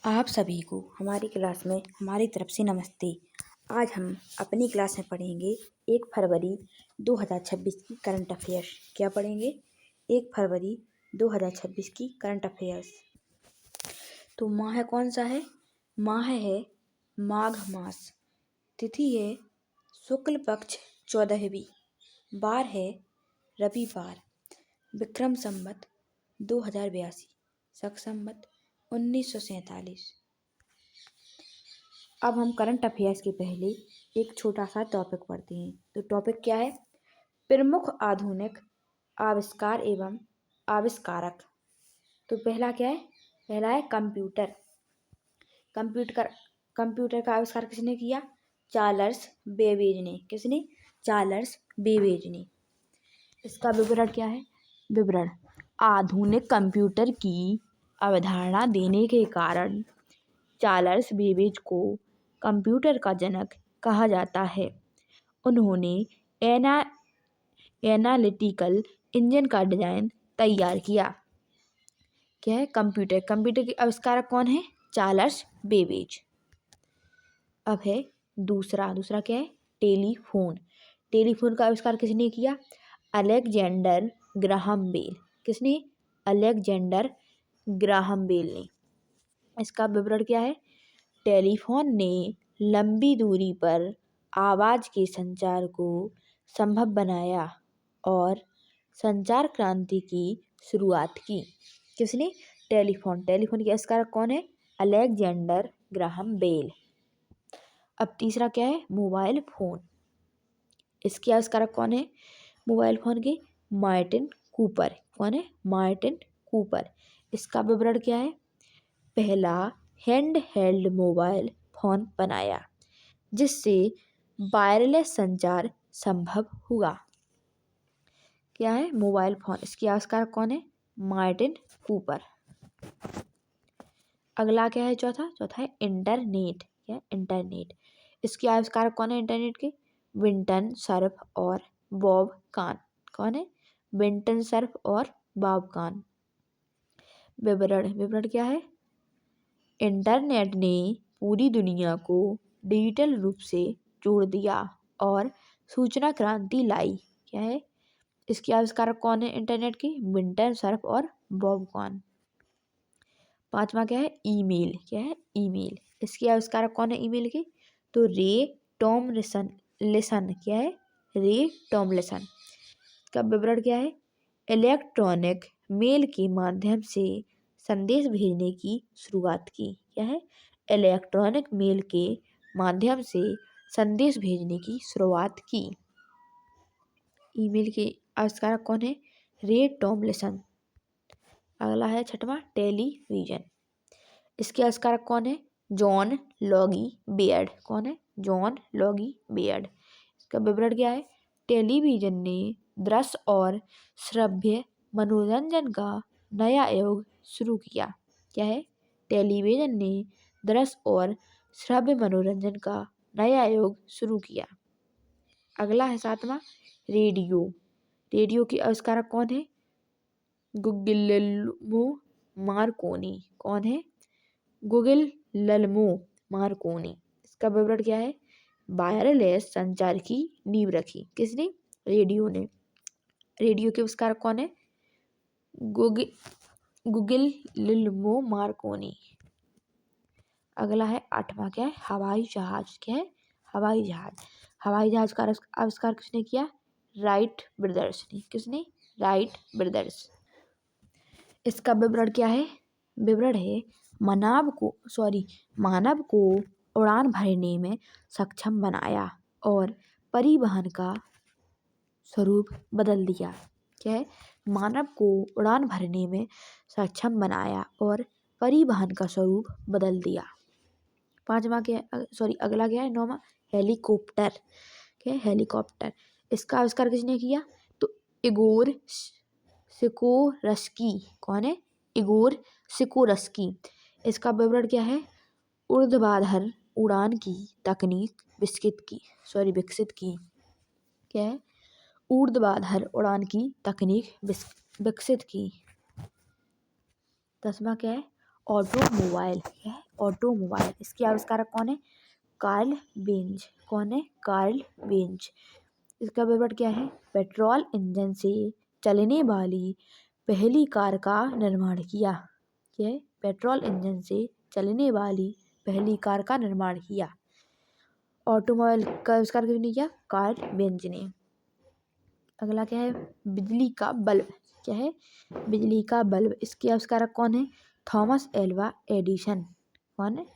आप सभी को हमारी क्लास में हमारी तरफ से नमस्ते। आज हम अपनी क्लास में पढ़ेंगे 1 फरवरी 2026 की करंट अफेयर्स। क्या पढ़ेंगे? 1 फरवरी 2026 की करंट अफेयर्स। तो माह कौन सा है? माह है माघ मास। तिथि है शुक्ल पक्ष 14वीं। बार है रविवार। विक्रम संवत 2082। शक संवत 1947। अब हम करंट अफेयर्स के पहले एक छोटा सा टॉपिक पढ़ते हैं। तो टॉपिक क्या है? प्रमुख आधुनिक आविष्कार एवं आविष्कारक। तो पहला क्या है? पहला है कंप्यूटर। कंप्यूटर का आविष्कार किसने किया? चार्ल्स बेबेज ने। किसने? चार्ल्स बेबेज ने। इसका विवरण क्या है? विवरण: आधुनिक कंप्यूटर की अवधारणा देने के कारण चार्ल्स बेबेज को कंप्यूटर का जनक कहा जाता है। उन्होंने एनालिटिकल इंजन का डिजाइन तैयार किया। क्या है? कंप्यूटर के आविष्कारक कौन है? Charles Babbage. अब है दूसरा क्या है? टेलीफोन। टेलीफोन का आविष्कार किसने किया? Alexander Graham Bell. किसने? अलेक्जेंडर ग्राहम बेल ने। इसका विवरण क्या है? टेलीफोन ने लंबी दूरी पर आवाज़ के संचार को संभव बनाया और संचार क्रांति की शुरुआत की। किसने? टेलीफोन के आविष्कारक कौन है? Alexander Graham Bell. अब तीसरा क्या है? Mobile phone. इसके आविष्कारक कौन है? मोबाइल फ़ोन के मार्टिन कूपर। कौन है? Martin Cooper. इसका विवरण क्या है? पहला हैंड हेल्ड मोबाइल फ़ोन बनाया जिससे वायरलेस संचार संभव हुआ। क्या है? Mobile phone. इसके आविष्कारक कौन है? Martin Cooper. अगला क्या है? चौथा है इंटरनेट। क्या है? इंटरनेट। इसके आविष्कारक कौन है? इंटरनेट के विंटन सर्फ और बॉब कान। कौन है? विंटन सर्फ और बॉब कान। विवरण क्या है? इंटरनेट ने पूरी दुनिया को डिजिटल रूप से जोड़ दिया और सूचना क्रांति लाई। क्या है? इसके आविष्कारक कौन है? इंटरनेट की विंटन सर्फ और बॉब कान। पांचवा क्या है? ईमेल। क्या है? ईमेल। इसके आविष्कारक कौन है ईमेल के? तो रे टॉमलिंसन। क्या है? रे टॉमलिंसन। इसका विवरण क्या है? इलेक्ट्रॉनिक मेल के माध्यम से संदेश भेजने की शुरुआत की। क्या है? इलेक्ट्रॉनिक मेल के माध्यम से संदेश भेजने की शुरुआत की। ईमेल के आविष्कारक कौन है? रे टॉमलिंसन। अगला है छठवां टेलीविजन। इसके आविष्कारक कौन है? जॉन लॉगी बेयर्ड। कौन है? जॉन लॉगी बेयर्ड। इसका विवरण क्या है? टेलीविजन ने दृश्य और श्रव्य मनोरंजन का नया युग शुरू किया। क्या है? टेलीविजन ने दृश्य और श्रव्य मनोरंजन का नया युग शुरू किया। अगला है सातवां रेडियो। रेडियो के आविष्कारक कौन है? गुगिलेल्मो मार्कोनी। कौन है? गुगिलेल्मो मार्कोनी। इसका विवरण क्या है? वायरलेस संचार की नींव रखी। किसने? रेडियो ने। रेडियो के आविष्कारक कौन है? गुगिलेल्मो मार्कोनी। अगला है आठवां क्या है? हवाई जहाज। क्या है? हवाई जहाज। हवाई जहाज का आविष्कार किसने किया? राइट ब्रदर्स ने। किसने? Wright brothers. इसका विवरण क्या है? विवरण है मानव को उड़ान भरने में सक्षम बनाया और परिवहन का स्वरूप बदल दिया। क्या है? मानव को उड़ान भरने में सक्षम बनाया और परिवहन का स्वरूप बदल दिया। अगला क्या है? नौवां हेलीकॉप्टर। क्या है? हेलीकॉप्टर। इसका आविष्कार किसने किया? तो इगोर सिकोरस्की। कौन है? Igor Sikorsky. इसका विवरण क्या है? ऊर्ध्वाधर उड़ान की तकनीक विकसित की। क्या है? ऊर्ध्वाधर उड़ान की तकनीक विकसित की। 10वां क्या है? ऑटोमोबाइल। क्या है? ऑटोमोबाइल। इसके आविष्कारक कौन है? Karl Benz. कौन है? Karl Benz. इसका विवरण क्या है? पेट्रोल इंजन से चलने वाली पहली कार का निर्माण किया। क्या है? पेट्रोल इंजन से चलने वाली पहली कार का निर्माण किया। ऑटोमोबाइल का आविष्कार किसने किया? कार्ल बेंज ने। अगला क्या है? बिजली का बल्ब। क्या है? बिजली का बल्ब। इसके आविष्कारक कौन है? Thomas Alva Edison. कौन है?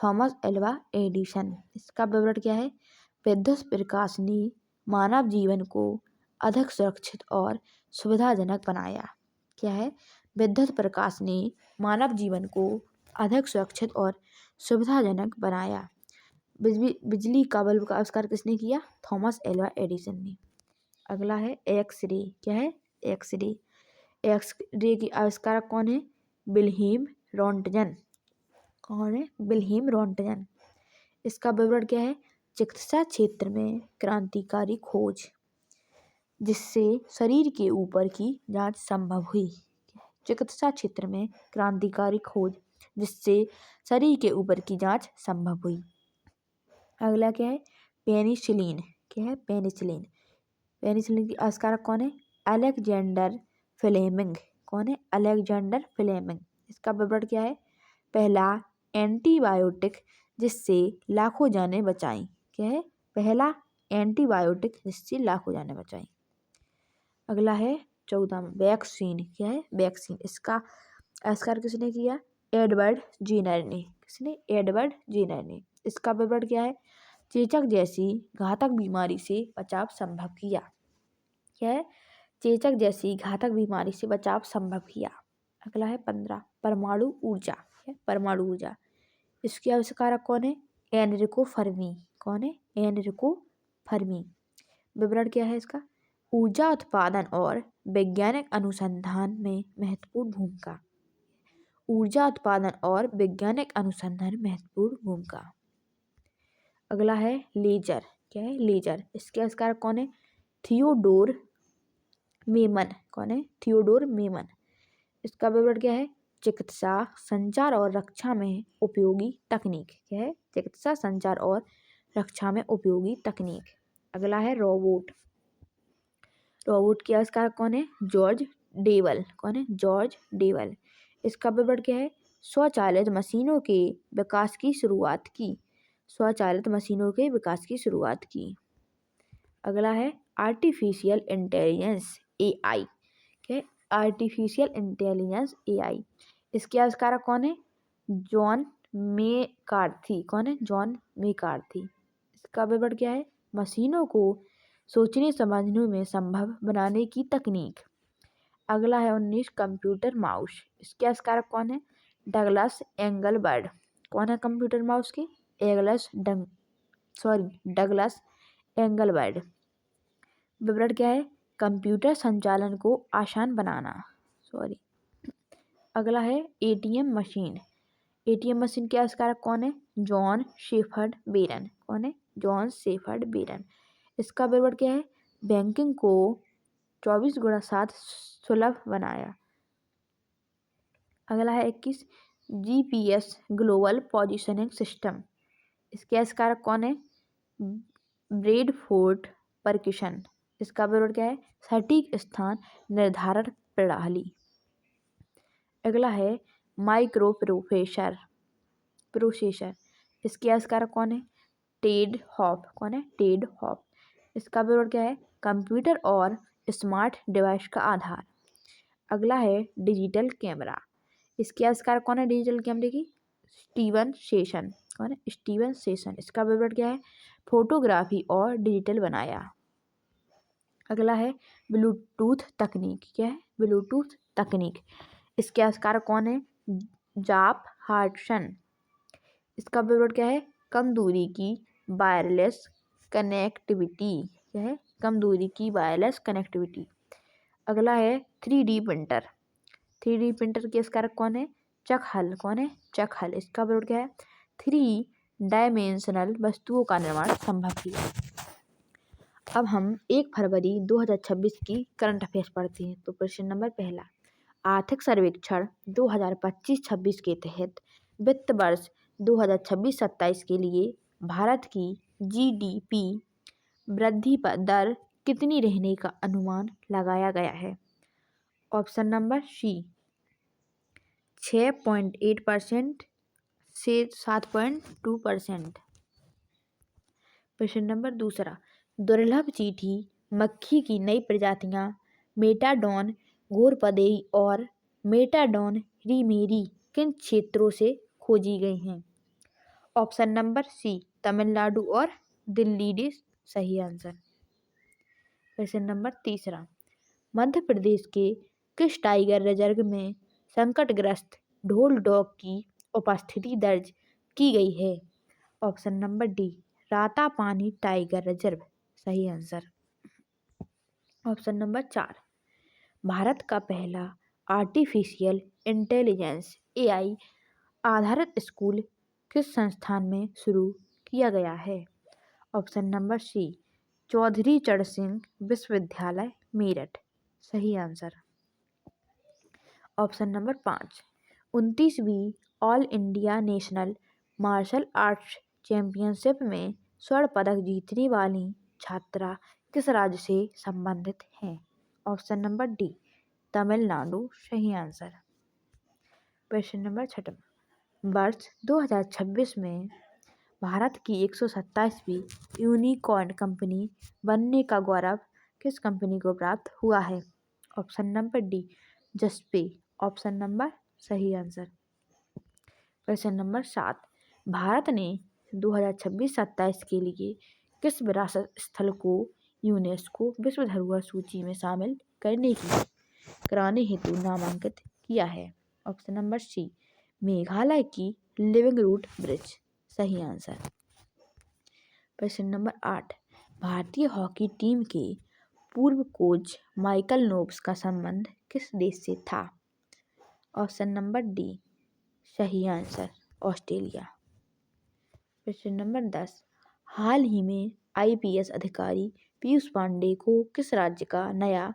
Thomas Alva Edison. इसका विवरण क्या है? विद्युत प्रकाश ने मानव जीवन को अधिक सुरक्षित और सुविधाजनक बनाया। क्या है? विद्युत प्रकाश ने मानव जीवन को अधिक सुरक्षित और सुविधाजनक बनाया। बिजली का बल्ब का आविष्कार किसने किया? थॉमस एल्वा एडिसन ने। अगला है एक्स-रे। क्या है? एक्स-रे। एक्स-रे की आविष्कारक कौन है? Wilhelm Röntgen. कौन है? Wilhelm Röntgen. इसका विवरण क्या है? चिकित्सा क्षेत्र में क्रांतिकारी खोज जिससे शरीर के ऊपर की जांच संभव हुई। चिकित्सा क्षेत्र में क्रांतिकारी खोज जिससे शरीर के ऊपर की जांच संभव हुई। अगला क्या है? पेनिसिलिन। क्या है? पेनिसिलिन। पेनिसिलिन की आविष्कारक कौन है? Alexander Fleming. कौन है? Alexander Fleming. इसका विवरण क्या है? पहला एंटीबायोटिक जिससे लाखों जानें बचाई। क्या है? पहला एंटीबायोटिक जिससे लाखों जानें बचाई। अगला है 14वां वैक्सीन। क्या है? वैक्सीन। इसका आविष्कार किसने किया? एडवर्ड जेनर ने। किसने? एडवर्ड जेनर ने। इसका विवरण क्या है? चेचक जैसी घातक बीमारी से बचाव संभव किया। क्या है? चेचक जैसी घातक बीमारी से बचाव संभव किया। अगला है 15 परमाणु ऊर्जा। परमाणु ऊर्जा। इसके आविष्कारक कौन है? Enrico Fermi. कौन है? Enrico Fermi. विवरण क्या है इसका? ऊर्जा उत्पादन और वैज्ञानिक अनुसंधान में महत्वपूर्ण भूमिका। ऊर्जा उत्पादन और वैज्ञानिक अनुसंधान में महत्वपूर्ण भूमिका। अगला है लेजर। क्या है? लेजर। इसके आविष्कारक कौन है? थियोडोर मेमन। कौन है? थियोडोर मेमन। इसका विवरण क्या है? चिकित्सा संचार और रक्षा में उपयोगी तकनीक। क्या है? चिकित्सा संचार और रक्षा में उपयोगी तकनीक। अगला है रोबोट। रोबोट के आविष्कारक कौन है? George devil. कौन है? George devil. इसका विवरण क्या है? स्वचालित मशीनों के विकास की शुरुआत की। स्वचालित मशीनों के विकास की शुरुआत की। अगला है आर्टिफिशियल इंटेलिजेंस AI। क्या? Artificial intelligence AI। इसके आविष्कारक कौन है? John McCarthy. कौन है? John McCarthy. इसका विवरण क्या है? मशीनों को सोचने समझने में संभव बनाने की तकनीक। अगला है 19 कंप्यूटर माउस। इसके आविष्कारक कौन है? Douglas Engelbart. कौन है कंप्यूटर माउस के? Douglas Engelbart. विवरण क्या है? कंप्यूटर संचालन को आसान बनाना। अगला है ATM मशीन। ATM मशीन के आविष्कारक कौन है? John Shepherd Barron. कौन है? John Shepherd Barron. इसका विवरण क्या है? बैंकिंग को 24x7 सुलभ बनाया। अगला है 21 GPS ग्लोबल पोजिशनिंग सिस्टम। इसके आविष्कारक कौन है? ब्रैडफोर्ड पर्किसन। इसका विवरण क्या है? सटीक स्थान निर्धारण प्रणाली। अगला है माइक्रो प्रोसेसर। इसके आविष्कारक कौन है? Ted hop. कौन है? Ted hop. इसका विवरण क्या है? कंप्यूटर और स्मार्ट डिवाइस का आधार। अगला है डिजिटल कैमरा। इसके आविष्कारक कौन है? डिजिटल कैमरे की? Steven session. कौन है? Steven session. इसका विवरण क्या है? फोटोग्राफी और डिजिटल बनाया। अगला है ब्लूटूथ तकनीक। क्या है? ब्लूटूथ तकनीक। इसके आविष्कारक कौन है? जाप हार्टसन। इसका विवरण क्या है? कम दूरी की वायरलेस कनेक्टिविटी। क्या है? कम दूरी की वायरलेस कनेक्टिविटी। अगला है 3D प्रिंटर। 3D प्रिंटर के आविष्कारक कौन है? चक हल। कौन है? चक हल। इसका विवरण क्या है? 3 डायमेंशनल वस्तुओं का निर्माण संभव किया। अब हम 1 फरवरी 2026 की करंट अफेयर्स पढ़ते हैं। तो प्रश्न नंबर पहला, आर्थिक सर्वेक्षण 2025-26 के तहत वित्त वर्ष 2026-27 के लिए भारत की GDP वृद्धि दर कितनी रहने का अनुमान लगाया गया है? ऑप्शन नंबर सी 6.8% से 7.2%। प्रश्न नंबर दूसरा, दुर्लभ चींटी मक्खी की नई प्रजातियां मेटाडोन घोरपदेई और मेटाडोन रीमेरी किन क्षेत्रों से खोजी गई हैं? ऑप्शन नंबर सी तमिलनाडु और दिल्ली सही आंसर। प्रश्न नंबर तीसरा, मध्य प्रदेश के किस टाइगर रिजर्व में संकटग्रस्त ढोल डॉग की उपस्थिति दर्ज की गई है? Option number D Ratapani tiger reserve सही आंसर। ऑप्शन नंबर 4, भारत का पहला आर्टिफिशियल इंटेलिजेंस AI आधारित स्कूल किस संस्थान में शुरू किया गया है? ऑप्शन नंबर सी चौधरी चरण सिंह विश्वविद्यालय मेरठ सही आंसर। ऑप्शन नंबर 5, 29वीं all India national martial arts championship में स्वर्ण पदक जीतने वाली छात्रा किस राज्य से संबंधित हैं? ऑप्शन नंबर डी तमिलनाडु सही आंसर। प्रश्न नंबर 6, वर्ष 2026 में भारत की 127वीं यूनिकॉर्न कंपनी बनने का गौरव किस कंपनी को प्राप्त हुआ है? ऑप्शन नंबर डी जस्पे ऑप्शन नंबर सही आंसर। प्रश्न नंबर 7, भारत ने 2026-27 के लिए किस विरासत स्थल को यूनेस्को विश्व धरोहर सूची में शामिल कराने हेतु नामांकित किया है? ऑप्शन नंबर सी मेघालय की लिविंग रूट ब्रिज सही आंसर। प्रश्न नंबर 8, भारतीय हॉकी टीम के पूर्व कोच माइकल नोब्स का संबंध किस देश से था? ऑप्शन नंबर डी सही आंसर ऑस्ट्रेलिया। प्रश्न नंबर 10, हाल ही में IPS अधिकारी पीयूष पांडे को किस राज्य का नया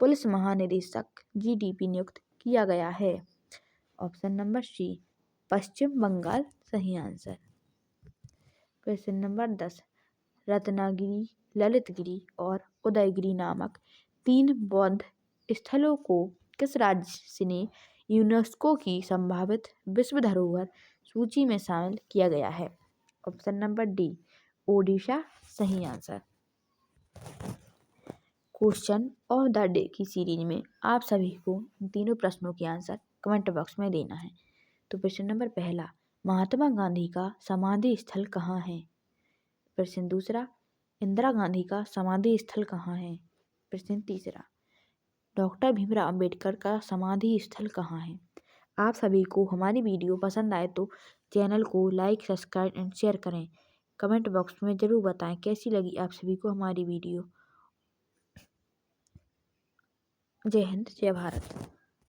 पुलिस महानिदेशक GDP नियुक्त किया गया है? ऑप्शन नंबर सी पश्चिम बंगाल सही आंसर। प्रश्न नंबर 10, रत्नागिरी ललितगिरी और उदयगिरी नामक 3 बौद्ध स्थलों को किस राज्य ने यूनेस्को की संभावित विश्व धरोहर सूची में शामिल किया गया है? ऑप्शन नंबर डी ओडिशा सही answer. Question of the day की सीरीज में आप सभी को तीनों प्रश्नों के आंसर कमेंट बॉक्स में देना है। तो प्रश्न नंबर पहला, महात्मा गांधी का समाधि स्थल कहाँ है? प्रश्न दूसरा, इंदिरा गांधी का समाधि स्थल कहाँ है? प्रश्न तीसरा, डॉक्टर भीमराव अंबेडकर का समाधि स्थल कहाँ है? आप सभी को हमारी वीडियो पसंद आए तो चैनल को लाइक सब्सक्राइब एंड शेयर करें। कमेंट बॉक्स में ज़रूर बताएं कैसी लगी आप सभी को हमारी वीडियो। जय हिंद जय भारत।